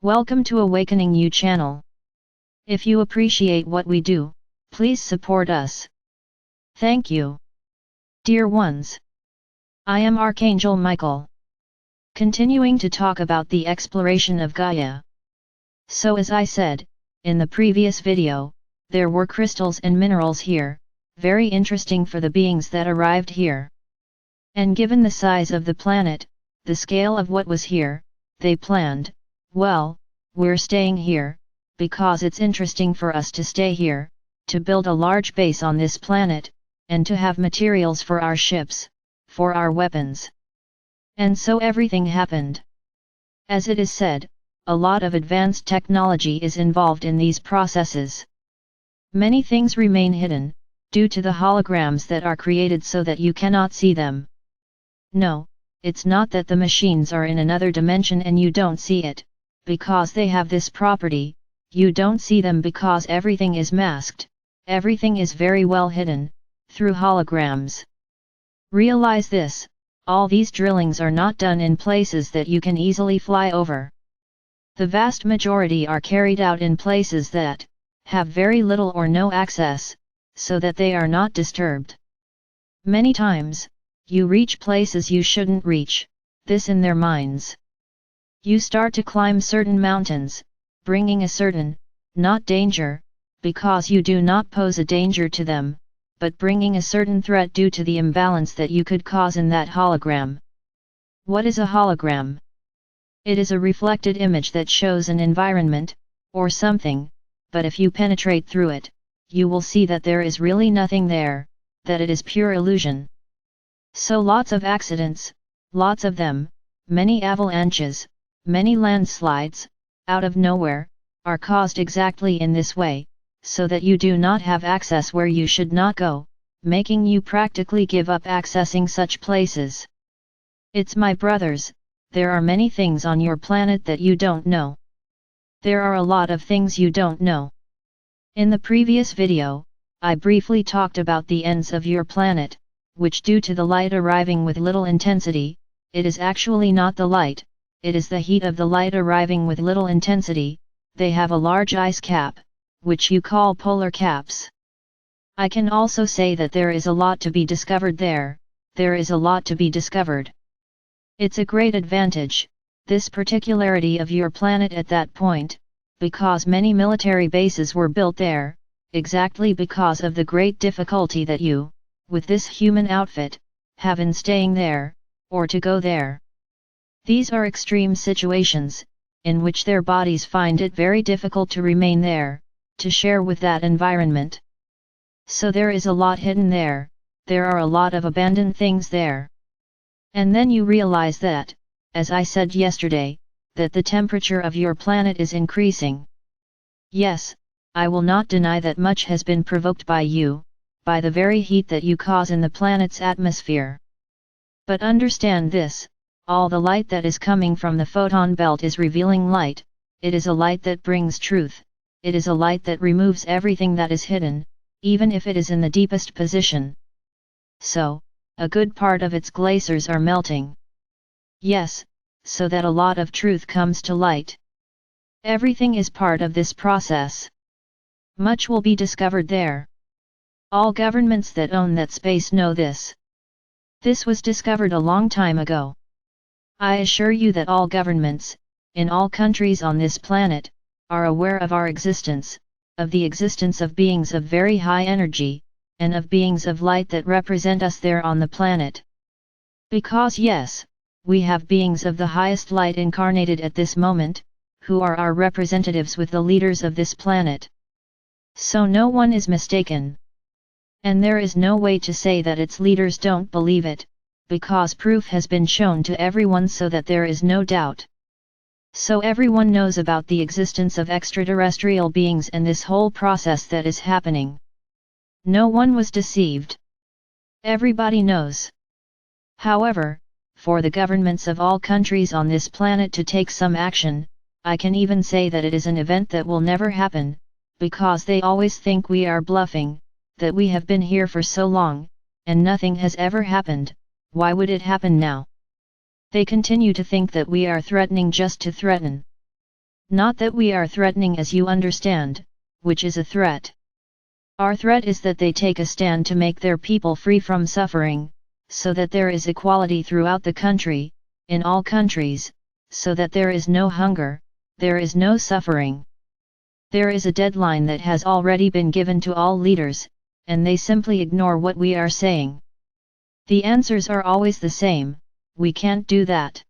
Welcome to Awakening You channel. If you appreciate what we do, please support us. Thank you. Dear ones, I am Archangel Michael. Continuing to talk about the exploration of Gaia. So as I said, in the previous video, there were crystals and minerals here, very interesting for the beings that arrived here. And given the size of the planet, the scale of what was here, they planned, well, we're staying here, because it's interesting for us to stay here, to build a large base on this planet, and to have materials for our ships, for our weapons. And so everything happened. As it is said, a lot of advanced technology is involved in these processes. Many things remain hidden, due to the holograms that are created so that you cannot see them. No, it's not that the machines are in another dimension and you don't see it, because they have this property, you don't see them because everything is masked, everything is very well hidden, through holograms. Realize this, all these drillings are not done in places that you can easily fly over. The vast majority are carried out in places that have very little or no access, so that they are not disturbed. Many times, you reach places you shouldn't reach, this in their minds. You start to climb certain mountains, bringing a certain, not danger, because you do not pose a danger to them, but bringing a certain threat due to the imbalance that you could cause in that hologram. What is a hologram? It is a reflected image that shows an environment, or something, but if you penetrate through it, you will see that there is really nothing there, that it is pure illusion. So lots of accidents, lots of them, many avalanches, many landslides, out of nowhere, are caused exactly in this way, so that you do not have access where you should not go, making you practically give up accessing such places. It's my brothers, there are many things on your planet that you don't know. There are a lot of things you don't know. In the previous video, I briefly talked about the ends of your planet, which due to the light arriving with little intensity, it is actually not the light, it is the heat of the light arriving with little intensity, they have a large ice cap, which you call polar caps. I can also say that there is a lot to be discovered there is a lot to be discovered. It's a great advantage, this particularity of your planet at that point, because many military bases were built there, exactly because of the great difficulty that you, with this human outfit, have in staying there, or to go there. These are extreme situations, in which their bodies find it very difficult to remain there, to share with that environment. So there is a lot hidden there are a lot of abandoned things there. And then you realize that, as I said yesterday, that the temperature of your planet is increasing. Yes, I will not deny that much has been provoked by you, by the very heat that you cause in the planet's atmosphere. But understand this, all the light that is coming from the photon belt is revealing light, it is a light that brings truth, it is a light that removes everything that is hidden, even if it is in the deepest position. So, a good part of its glaciers are melting. Yes, so that a lot of truth comes to light. Everything is part of this process. Much will be discovered there. All governments that own that space know this. This was discovered a long time ago. I assure you that all governments, in all countries on this planet, are aware of our existence, of the existence of beings of very high energy, and of beings of light that represent us there on the planet. Because yes, we have beings of the highest light incarnated at this moment, who are our representatives with the leaders of this planet. So no one is mistaken. And there is no way to say that its leaders don't believe it, because proof has been shown to everyone so that there is no doubt. So everyone knows about the existence of extraterrestrial beings and this whole process that is happening. No one was deceived. Everybody knows. However, for the governments of all countries on this planet to take some action, I can even say that it is an event that will never happen, because they always think we are bluffing, that we have been here for so long, and nothing has ever happened, why would it happen now? They continue to think that we are threatening just to threaten. Not that we are threatening, as you understand, which is a threat. Our threat is that they take a stand to make their people free from suffering, so that there is equality throughout the country, in all countries, so that there is no hunger, there is no suffering. There is a deadline that has already been given to all leaders, and they simply ignore what we are saying. The answers are always the same: we can't do that.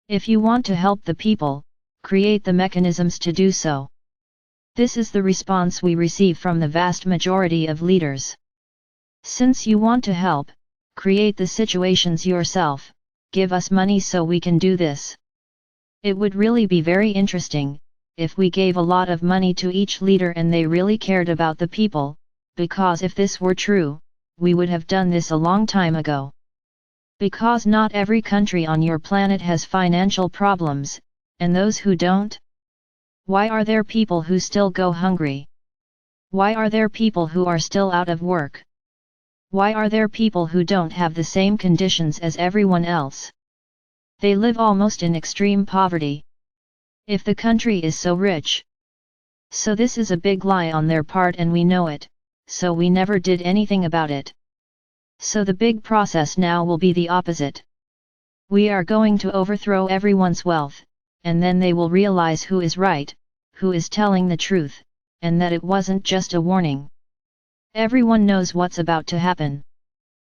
If you want to help the people, create the mechanisms to do so. This is the response we receive from the vast majority of leaders. Since you want to help, create the situations yourself, give us money so we can do this. It would really be very interesting, if we gave a lot of money to each leader and they really cared about the people, because if this were true, we would have done this a long time ago. Because not every country on your planet has financial problems, and those who don't? Why are there people who still go hungry? Why are there people who are still out of work? Why are there people who don't have the same conditions as everyone else? They live almost in extreme poverty. If the country is so rich. So this is a big lie on their part and we know it, so we never did anything about it. So the big process now will be the opposite. We are going to overthrow everyone's wealth, and then they will realize who is right, who is telling the truth, and that it wasn't just a warning. Everyone knows what's about to happen.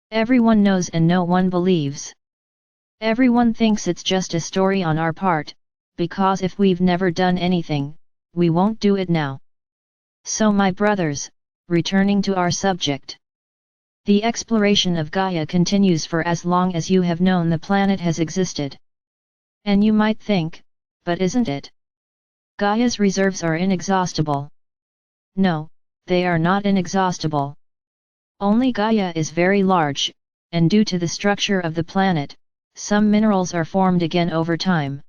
Everyone knows and no one believes. Everyone thinks it's just a story on our part, because if we've never done anything, we won't do it now. So my brothers, returning to our subject. The exploration of Gaia continues for as long as you have known the planet has existed. And you might think, but isn't it? Gaia's reserves are inexhaustible. No, they are not inexhaustible. Only Gaia is very large, and due to the structure of the planet, some minerals are formed again over time.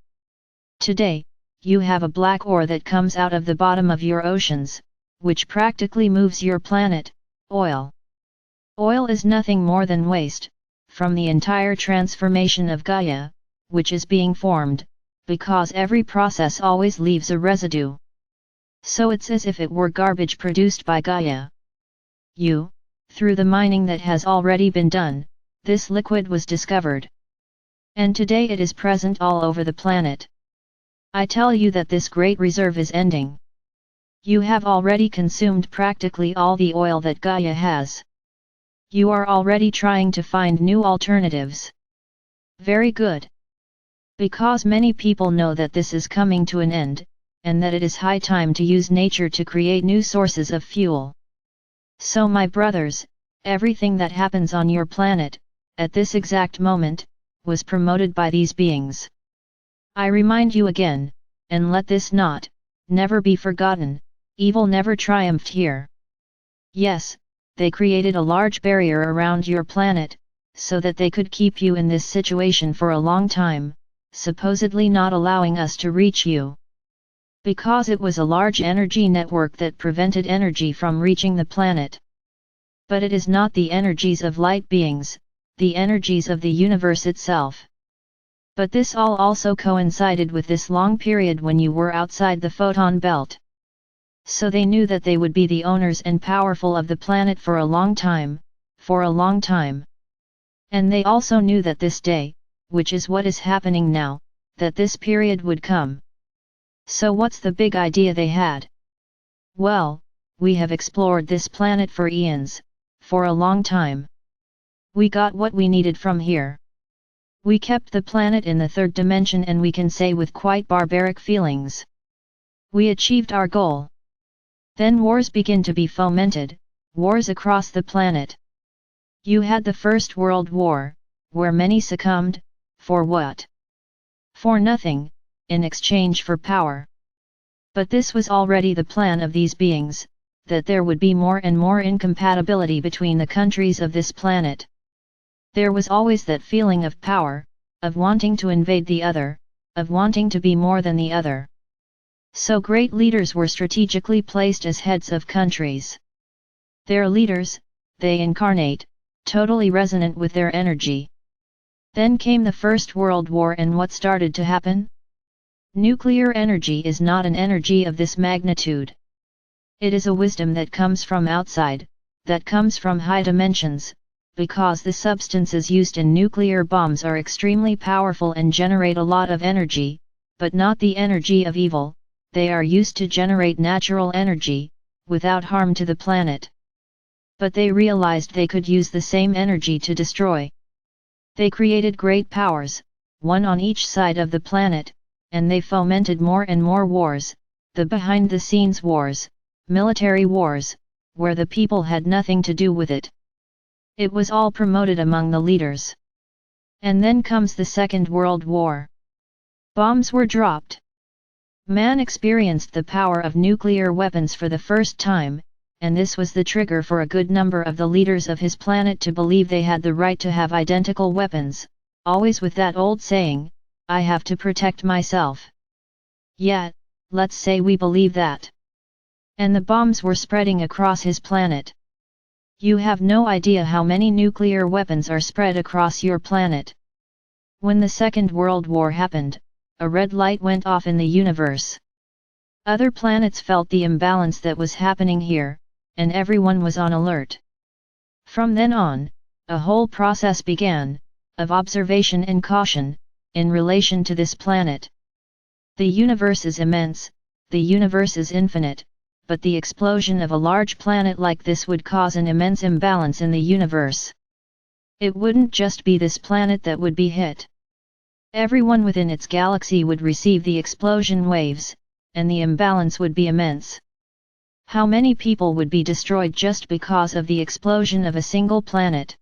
Today, you have a black ore that comes out of the bottom of your oceans, which practically moves your planet, oil. Oil is nothing more than waste, from the entire transformation of Gaia, which is being formed, because every process always leaves a residue. So it's as if it were garbage produced by Gaia. Through the mining that has already been done, this liquid was discovered. And today it is present all over the planet. I tell you that this great reserve is ending. You have already consumed practically all the oil that Gaia has. You are already trying to find new alternatives. Very good. Because many people know that this is coming to an end, and that it is high time to use nature to create new sources of fuel. So my brothers, everything that happens on your planet, at this exact moment, was promoted by these beings. I remind you again, and let this never be forgotten, evil never triumphed here. Yes, they created a large barrier around your planet, so that they could keep you in this situation for a long time, supposedly not allowing us to reach you. Because it was a large energy network that prevented energy from reaching the planet. But it is not the energies of light beings, the energies of the universe itself. But this all also coincided with this long period when you were outside the photon belt. So they knew that they would be the owners and powerful of the planet for a long time, And they also knew that this day, which is what is happening now, that this period would come. So what's the big idea they had? Well, we have explored this planet for eons, for a long time. We got what we needed from here. We kept the planet in the third dimension and we can say with quite barbaric feelings. We achieved our goal. Then wars begin to be fomented, wars across the planet. You had the First World War, where many succumbed, for what? For nothing, in exchange for power. But this was already the plan of these beings, that there would be more and more incompatibility between the countries of this planet. There was always that feeling of power, of wanting to invade the other, of wanting to be more than the other. So great leaders were strategically placed as heads of countries. Their leaders, they incarnate, totally resonant with their energy. Then came the First World War and what started to happen? Nuclear energy is not an energy of this magnitude. It is a wisdom that comes from outside, that comes from high dimensions, because the substances used in nuclear bombs are extremely powerful and generate a lot of energy, but not the energy of evil. They are used to generate natural energy, without harm to the planet. But they realized they could use the same energy to destroy. They created great powers, one on each side of the planet, and they fomented more and more wars, the behind-the-scenes wars, military wars, where the people had nothing to do with it. It was all promoted among the leaders. And then comes the Second World War. Bombs were dropped. Man experienced the power of nuclear weapons for the first time, and this was the trigger for a good number of the leaders of his planet to believe they had the right to have identical weapons, always with that old saying, "I have to protect myself." Yeah, let's say we believe that. And the bombs were spreading across his planet. You have no idea how many nuclear weapons are spread across your planet. When the Second World War happened, a red light went off in the universe. Other planets felt the imbalance that was happening here, and everyone was on alert. From then on, a whole process began, of observation and caution, in relation to this planet. The universe is immense, the universe is infinite, but the explosion of a large planet like this would cause an immense imbalance in the universe. It wouldn't just be this planet that would be hit. Everyone within its galaxy would receive the explosion waves, and the imbalance would be immense. How many people would be destroyed just because of the explosion of a single planet?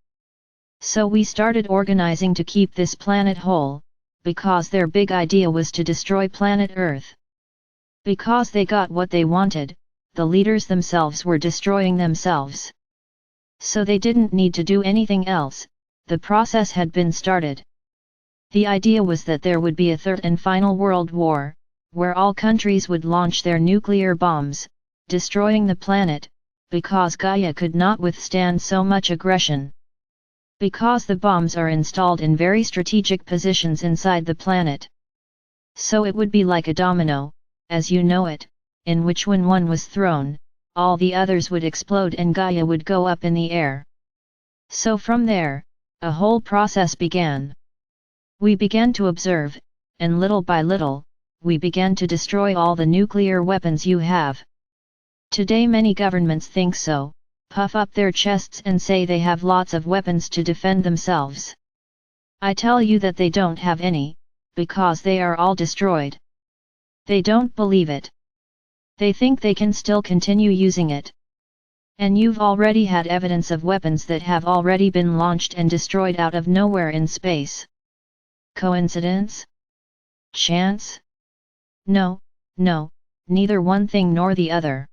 So we started organizing to keep this planet whole, because their big idea was to destroy planet Earth. Because they got what they wanted, the leaders themselves were destroying themselves. So they didn't need to do anything else, the process had been started. The idea was that there would be a third and final world war, where all countries would launch their nuclear bombs, destroying the planet, because Gaia could not withstand so much aggression. Because the bombs are installed in very strategic positions inside the planet. So it would be like a domino, as you know it, in which when one was thrown, all the others would explode and Gaia would go up in the air. So from there, a whole process began. We began to observe, and little by little, we began to destroy all the nuclear weapons you have. Today many governments think so, puff up their chests and say they have lots of weapons to defend themselves. I tell you that they don't have any, because they are all destroyed. They don't believe it. They think they can still continue using it. And you've already had evidence of weapons that have already been launched and destroyed out of nowhere in space. Coincidence? Chance? No, neither one thing nor the other.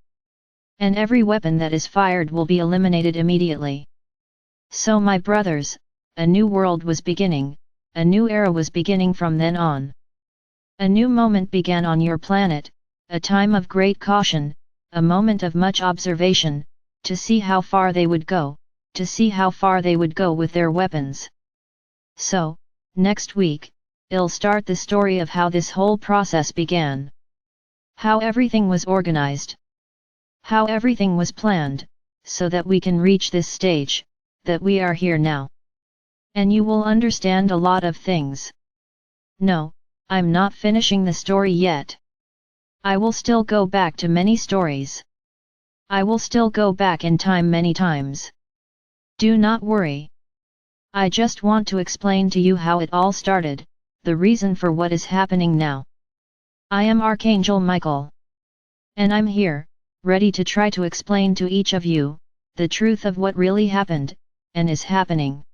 And every weapon that is fired will be eliminated immediately. So my brothers, a new world was beginning, a new era was beginning from then on. A new moment began on your planet, a time of great caution, a moment of much observation, to see how far they would go, to see how far they would go with their weapons. So, next week, I'll start the story of how this whole process began. How everything was organized. How everything was planned, so that we can reach this stage, that we are here now. And you will understand a lot of things. No, I'm not finishing the story yet. I will still go back to many stories. I will still go back in time many times. Do not worry. I just want to explain to you how it all started, the reason for what is happening now. I am Archangel Michael. And I'm here, ready to try to explain to each of you, the truth of what really happened, and is happening.